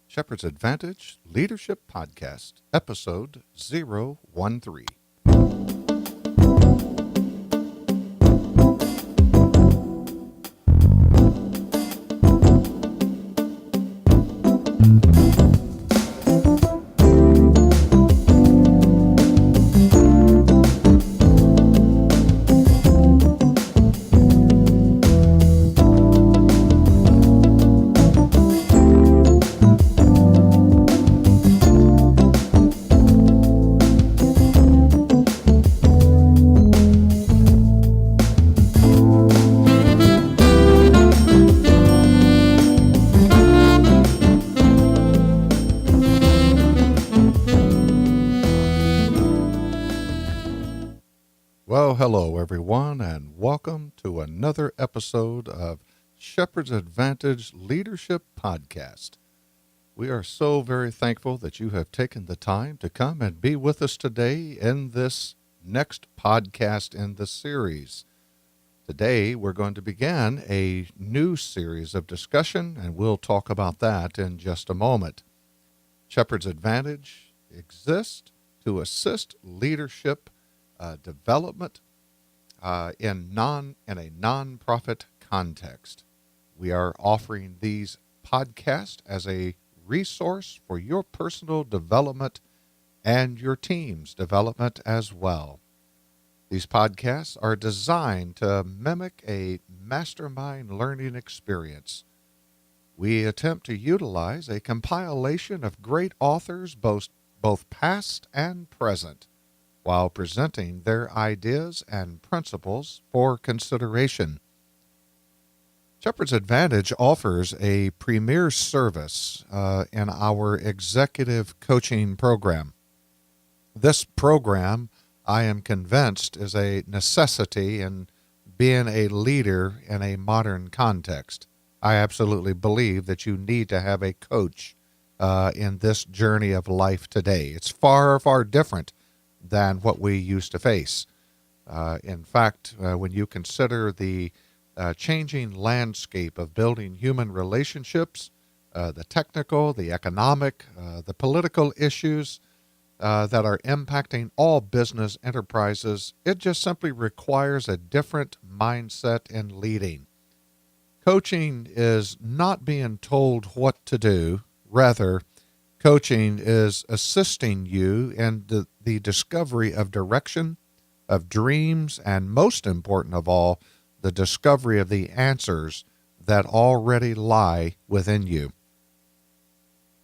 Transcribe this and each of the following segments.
Shepherd's Advantage Leadership Podcast, Episode 013. Well, hello everyone, and welcome to another episode of Shepherd's Advantage Leadership Podcast. We are so very thankful that you have taken the time to come and be with us today in this next podcast in the series. Today, we're going to begin a new series of discussion, and we'll talk about that in just a moment. Shepherd's Advantage exists to assist leadership development in a nonprofit context. We are offering these podcasts as a resource for your personal development and your team's development as well. These podcasts are designed to mimic a mastermind learning experience. We attempt to utilize a compilation of great authors, both past and present, while presenting their ideas and principles for consideration. Shepherd's Advantage offers a premier service in our executive coaching program. This program, I am convinced, is a necessity in being a leader in a modern context. I absolutely believe that you need to have a coach in this journey of life today. It's far, far different than what we used to face. In fact, when you consider the changing landscape of building human relationships, the technical, the economic, the political issues that are impacting all business enterprises, it just simply requires a different mindset in leading. Coaching is not being told what to do. Rather, coaching is assisting you in the discovery of direction, of dreams, and most important of all, the discovery of the answers that already lie within you.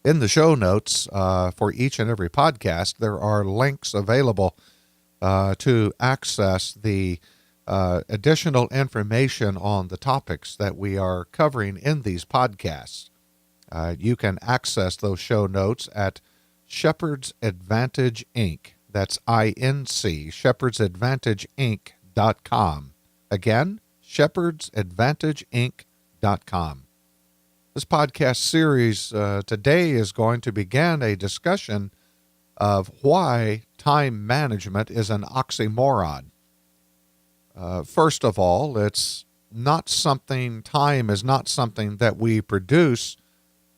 In the show notes for each and every podcast, there are links available to access the additional information on the topics that we are covering in these podcasts. You can access those show notes at Shepherd's Advantage Inc. That's INC, shepherdsadvantageinc.com. Again, shepherdsadvantageinc.com. This podcast series today is going to begin a discussion of why time management is an oxymoron. First of all, time is not something that we produce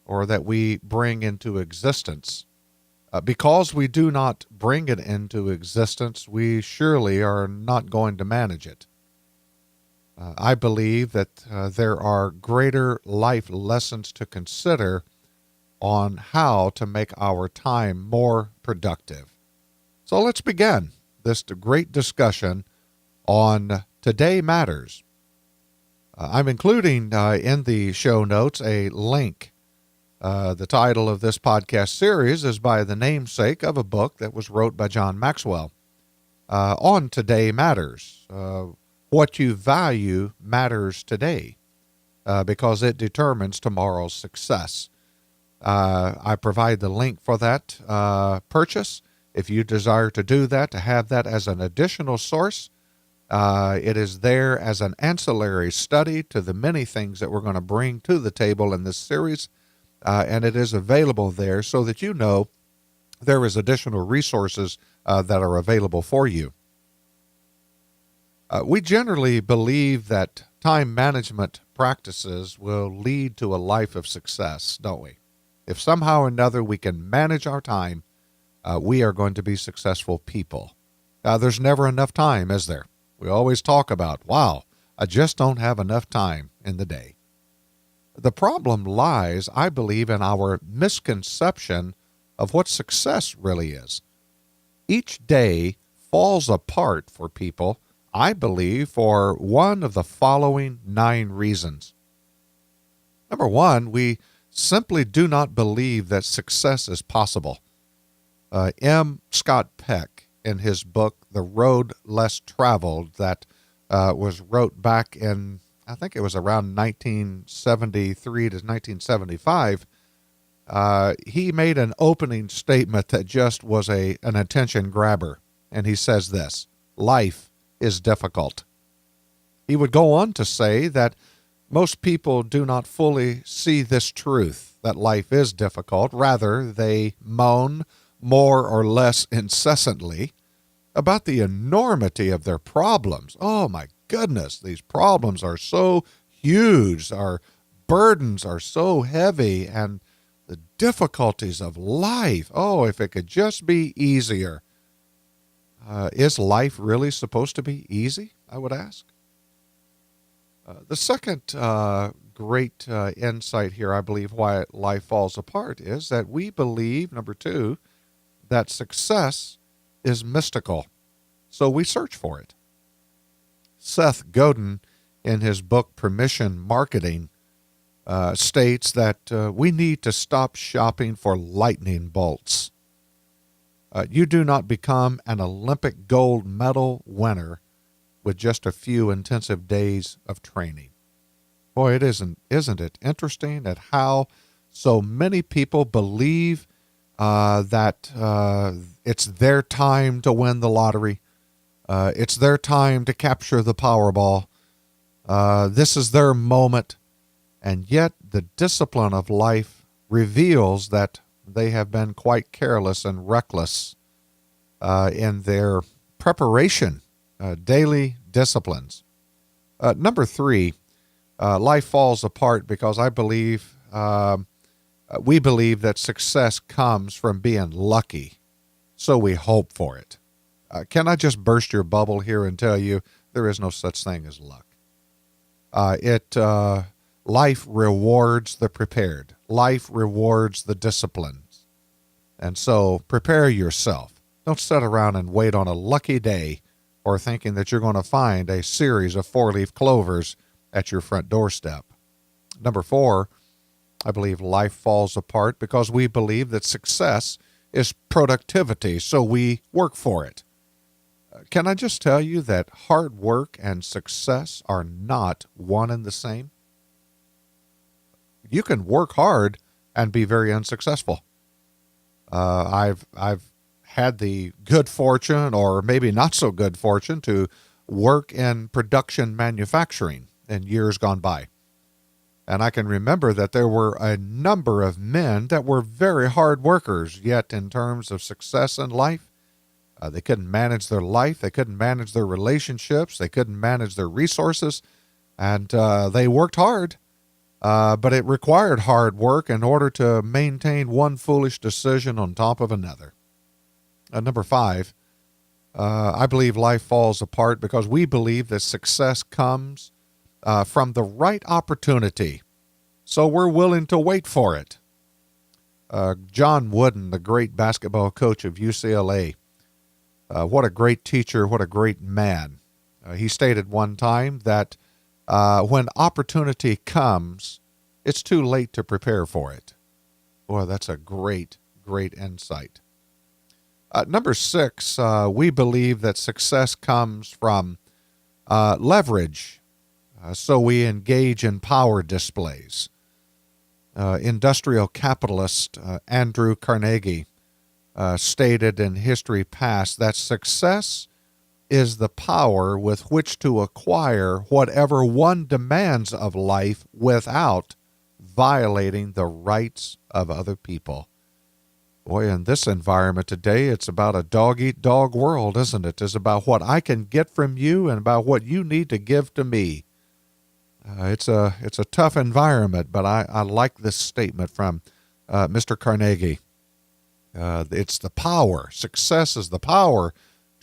or that we bring into existence. Because we do not bring it into existence, we surely are not going to manage it. I believe that there are greater life lessons to consider on how to make our time more productive. So let's begin this great discussion on Today Matters. I'm including in the show notes a link. The title of this podcast series is by the namesake of a book that was wrote by John Maxwell on Today Matters. What you value matters today because it determines tomorrow's success. I provide the link for that purchase. If you desire to do that, to have that as an additional source, it is there as an ancillary study to the many things that we're going to bring to the table in this series. And it is available there so that you know there is additional resources that are available for you. We generally believe that time management practices will lead to a life of success, don't we? If somehow or another we can manage our time, we are going to be successful people. There's never enough time, is there? We always talk about, wow, I just don't have enough time in the day. The problem lies, I believe, in our misconception of what success really is. Each day falls apart for people, I believe, for one of the following 9 reasons. Number 1, we simply do not believe that success is possible. M. Scott Peck, in his book, The Road Less Traveled, that was wrote back in, I think it was around 1973 to 1975, he made an opening statement that just was an attention grabber. And he says this: life is difficult. He would go on to say that most people do not fully see this truth, that life is difficult. Rather, they moan more or less incessantly about the enormity of their problems. Oh my goodness, these problems are so huge, our burdens are so heavy, and the difficulties of life. Oh, if it could just be easier. Is life really supposed to be easy, I would ask? The second great insight here, I believe, why life falls apart is that we believe, number 2, that success is mystical. So we search for it. Seth Godin, in his book Permission Marketing, states that we need to stop shopping for lightning bolts. You do not become an Olympic gold medal winner with just a few intensive days of training. Boy, isn't it interesting at how so many people believe that it's their time to win the lottery. It's their time to capture the Powerball. This is their moment. And yet the discipline of life reveals that they have been quite careless and reckless in their preparation, daily disciplines. Number 3, life falls apart because I believe we believe that success comes from being lucky, so we hope for it. Can I just burst your bubble here and tell you there is no such thing as luck? Life rewards the prepared. Life rewards the disciplines. And so prepare yourself. Don't sit around and wait on a lucky day or thinking that you're going to find a series of 4-leaf clovers at your front doorstep. Number 4, I believe life falls apart because we believe that success is productivity, so we work for it. Can I just tell you that hard work and success are not one and the same? You can work hard and be very unsuccessful. I've had the good fortune, or maybe not so good fortune, to work in production manufacturing in years gone by. And I can remember that there were a number of men that were very hard workers, yet in terms of success in life, they couldn't manage their life, they couldn't manage their relationships, they couldn't manage their resources, and they worked hard, but it required hard work in order to maintain one foolish decision on top of another. Number 5, I believe life falls apart because we believe that success comes from the right opportunity, so we're willing to wait for it. John Wooden, the great basketball coach of UCLA, what a great teacher, what a great man. He stated one time that when opportunity comes, it's too late to prepare for it. Boy, that's a great, great insight. Number 6, we believe that success comes from leverage. So we engage in power displays. Industrial capitalist Andrew Carnegie stated in history past that success is the power with which to acquire whatever one demands of life without violating the rights of other people. Boy, in this environment today, it's about a dog-eat-dog world, isn't it? It's about what I can get from you and about what you need to give to me. It's a tough environment, but I like this statement from Mr. Carnegie. It's the power. Success is the power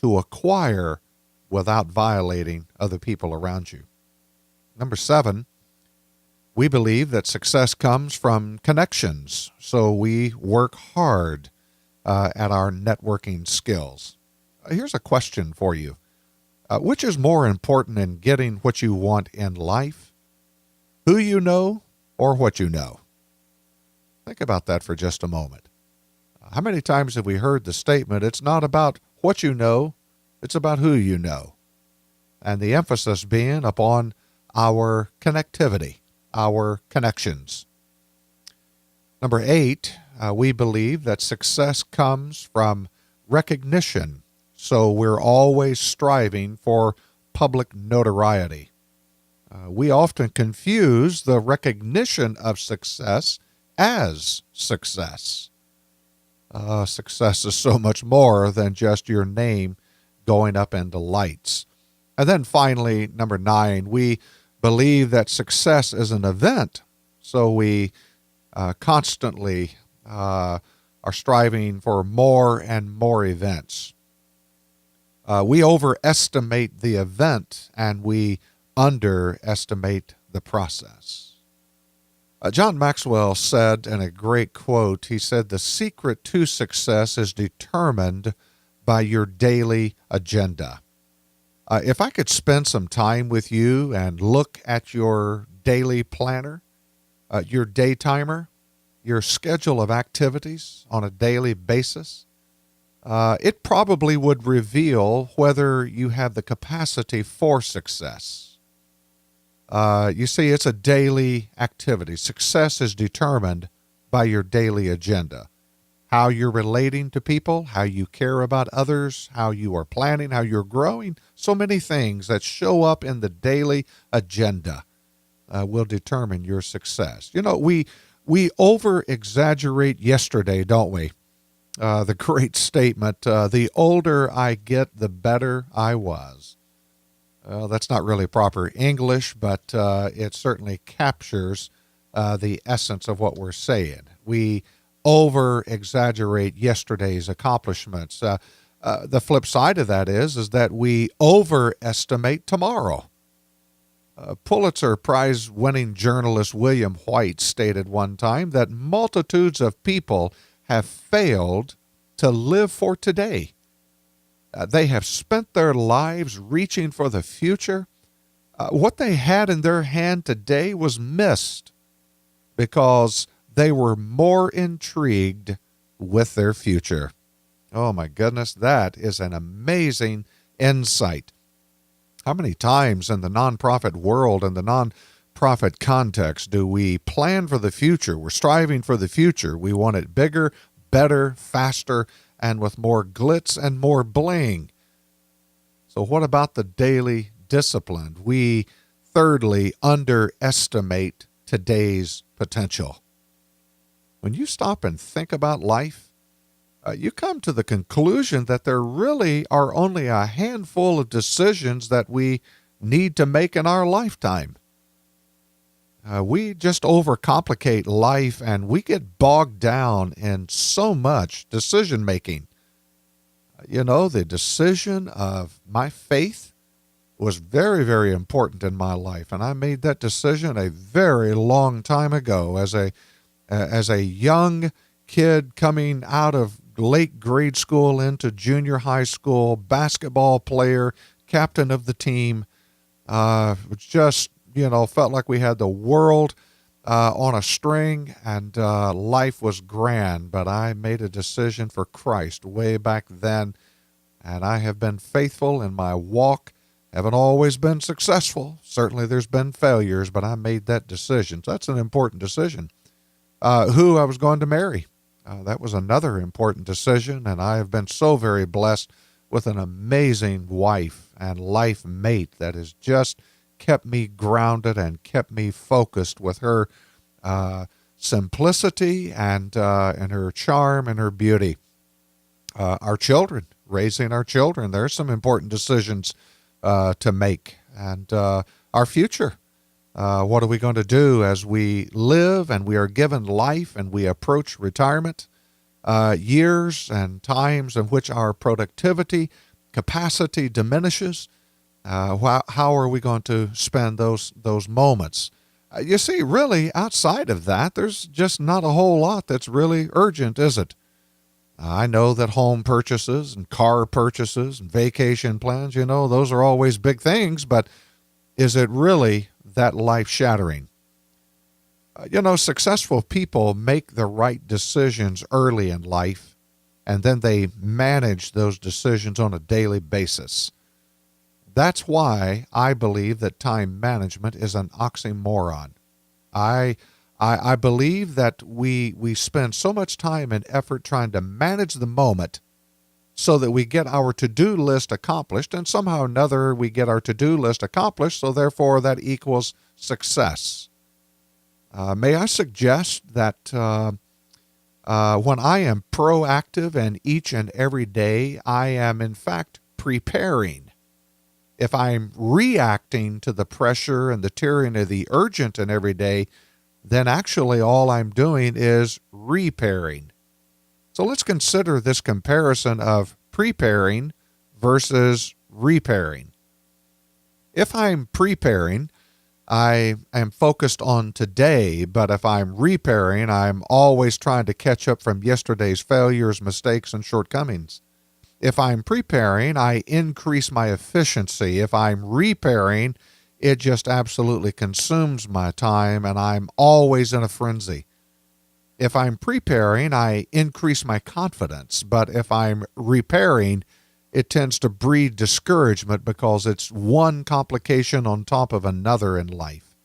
to acquire without violating other people around you. Number 7, we believe that success comes from connections, so we work hard at our networking skills. Here's a question for you. Which is more important in getting what you want in life? Who you know or what you know? Think about that for just a moment. How many times have we heard the statement, it's not about what you know, it's about who you know? And the emphasis being upon our connectivity, our connections. Number 8, we believe that success comes from recognition, so we're always striving for public notoriety. We often confuse the recognition of success as success. Success is so much more than just your name going up into lights. And then finally, number 9, we believe that success is an event, so we constantly are striving for more and more events. We overestimate the event and we underestimate the process. John Maxwell said in a great quote, he said, "The secret to success is determined by your daily agenda." If I could spend some time with you and look at your daily planner, your day timer, your schedule of activities on a daily basis, it probably would reveal whether you have the capacity for success. You see, it's a daily activity. Success is determined by your daily agenda. How you're relating to people, how you care about others, how you are planning, how you're growing. So many things that show up in the daily agenda will determine your success. You know, we over-exaggerate yesterday, don't we? The great statement, the older I get, the better I was. That's not really proper English, but it certainly captures the essence of what we're saying. We over-exaggerate yesterday's accomplishments. The flip side of that is that we overestimate tomorrow. Pulitzer Prize-winning journalist William White stated one time that multitudes of people have failed to live for today. They have spent their lives reaching for the future. What they had in their hand today was missed because they were more intrigued with their future. Oh my goodness, that is an amazing insight. How many times in the nonprofit world and the nonprofit context do we plan for the future? We're striving for the future. We want it bigger, better, faster, and with more glitz and more bling. So what about the daily discipline? We, thirdly, underestimate today's potential. When you stop and think about life, you come to the conclusion that there really are only a handful of decisions that we need to make in our lifetime. We just overcomplicate life and we get bogged down in so much decision making. You know, the decision of my faith was very, very important in my life, and I made that decision a very long time ago as a young kid coming out of late grade school into junior high school, basketball player, captain of the team. Just, felt like we had the world on a string and life was grand, but I made a decision for Christ way back then, and I have been faithful in my walk. Haven't always been successful. Certainly there's been failures, but I made that decision. So that's an important decision. Who I was going to marry. That was another important decision, and I have been so very blessed with an amazing wife and life mate that has just kept me grounded and kept me focused with her simplicity and her charm and her beauty. Our children, raising our children, there's some important decisions to make. And our future. What are we going to do as we live and we are given life and we approach retirement? Years and times in which our productivity capacity diminishes. How are we going to spend those moments? You see, really, outside of that, there's just not a whole lot that's really urgent, is it? I know that home purchases and car purchases and vacation plans, those are always big things, but is it really that life-shattering? Successful people make the right decisions early in life, and then they manage those decisions on a daily basis. That's why I believe that time management is an oxymoron. I believe that we spend so much time and effort trying to manage the moment so that we get our to-do list accomplished, and somehow or another we get our to-do list accomplished, so therefore that equals success. May I suggest that when I am proactive and each and every day, I am in fact preparing. If I'm reacting to the pressure and the tyranny of the urgent in every day, then actually all I'm doing is repairing. So let's consider this comparison of preparing versus repairing. If I'm preparing, I am focused on today, but if I'm repairing, I'm always trying to catch up from yesterday's failures, mistakes, and shortcomings. If I'm preparing, I increase my efficiency. If I'm repairing, it just absolutely consumes my time, and I'm always in a frenzy. If I'm preparing, I increase my confidence, but if I'm repairing, it tends to breed discouragement because it's one complication on top of another in life.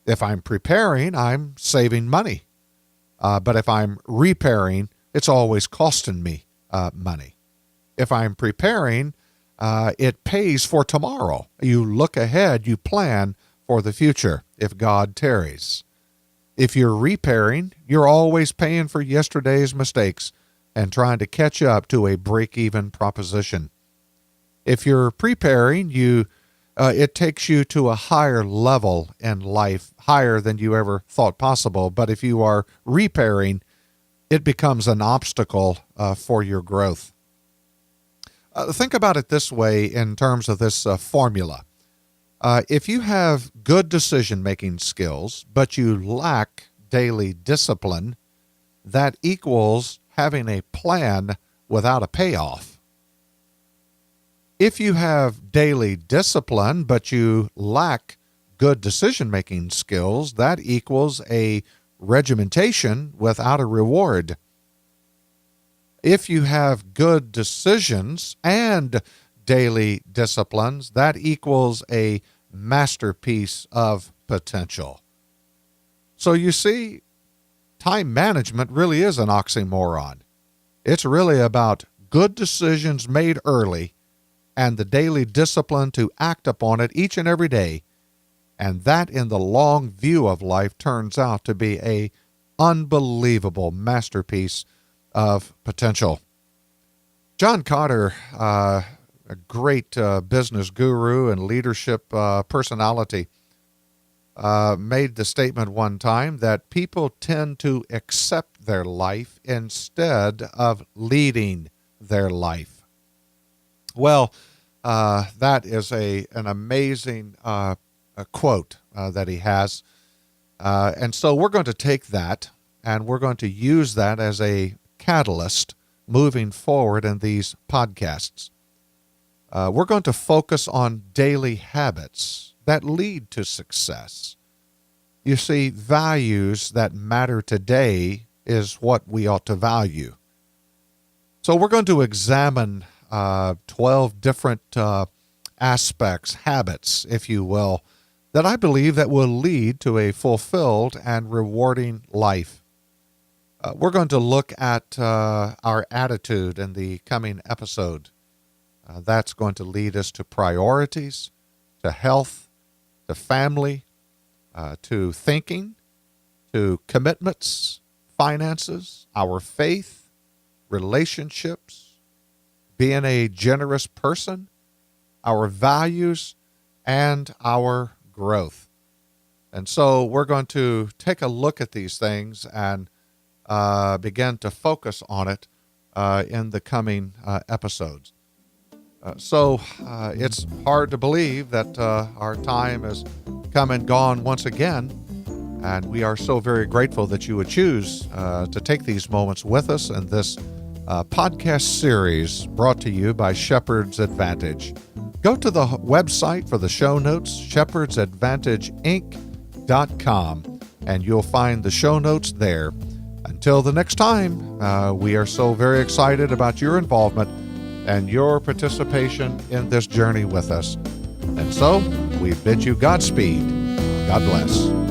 If I'm preparing, I'm saving money. But if I'm repairing, it's always costing me money. If I'm preparing, it pays for tomorrow. You look ahead, you plan for the future if God tarries. If you're repairing, you're always paying for yesterday's mistakes and trying to catch up to a break-even proposition. If you're preparing, it takes you to a higher level in life, higher than you ever thought possible. But if you are repairing, it becomes an obstacle for your growth. Think about it this way in terms of this formula. If you have good decision-making skills, but you lack daily discipline, that equals having a plan without a payoff. If you have daily discipline, but you lack good decision-making skills, that equals a regimentation without a reward. If you have good decisions and daily disciplines, that equals a masterpiece of potential. So you see, time management really is an oxymoron. It's really about good decisions made early and the daily discipline to act upon it each and every day. And that in the long view of life turns out to be an unbelievable masterpiece of potential. John Cotter, a great business guru and leadership personality, made the statement one time that people tend to accept their life instead of leading their life. Well, that is an amazing quote that he has. And so we're going to take that and we're going to use that as a catalyst moving forward in these podcasts. We're going to focus on daily habits that lead to success. You see, values that matter today is what we ought to value. So we're going to examine 12 different aspects, habits, if you will, that I believe that will lead to a fulfilled and rewarding life. We're going to look at our attitude in the coming episode. That's going to lead us to priorities, to health, to family, to thinking, to commitments, finances, our faith, relationships, being a generous person, our values, and our growth. And so we're going to take a look at these things and begin to focus on it in the coming episodes. So it's hard to believe that our time has come and gone once again, and we are so very grateful that you would choose to take these moments with us in this podcast series brought to you by Shepherd's Advantage. Go to the website for the show notes, shepherdsadvantageinc.com, and you'll find the show notes there. Until the next time, we are so very excited about your involvement and your participation in this journey with us. And so, we bid you Godspeed. God bless.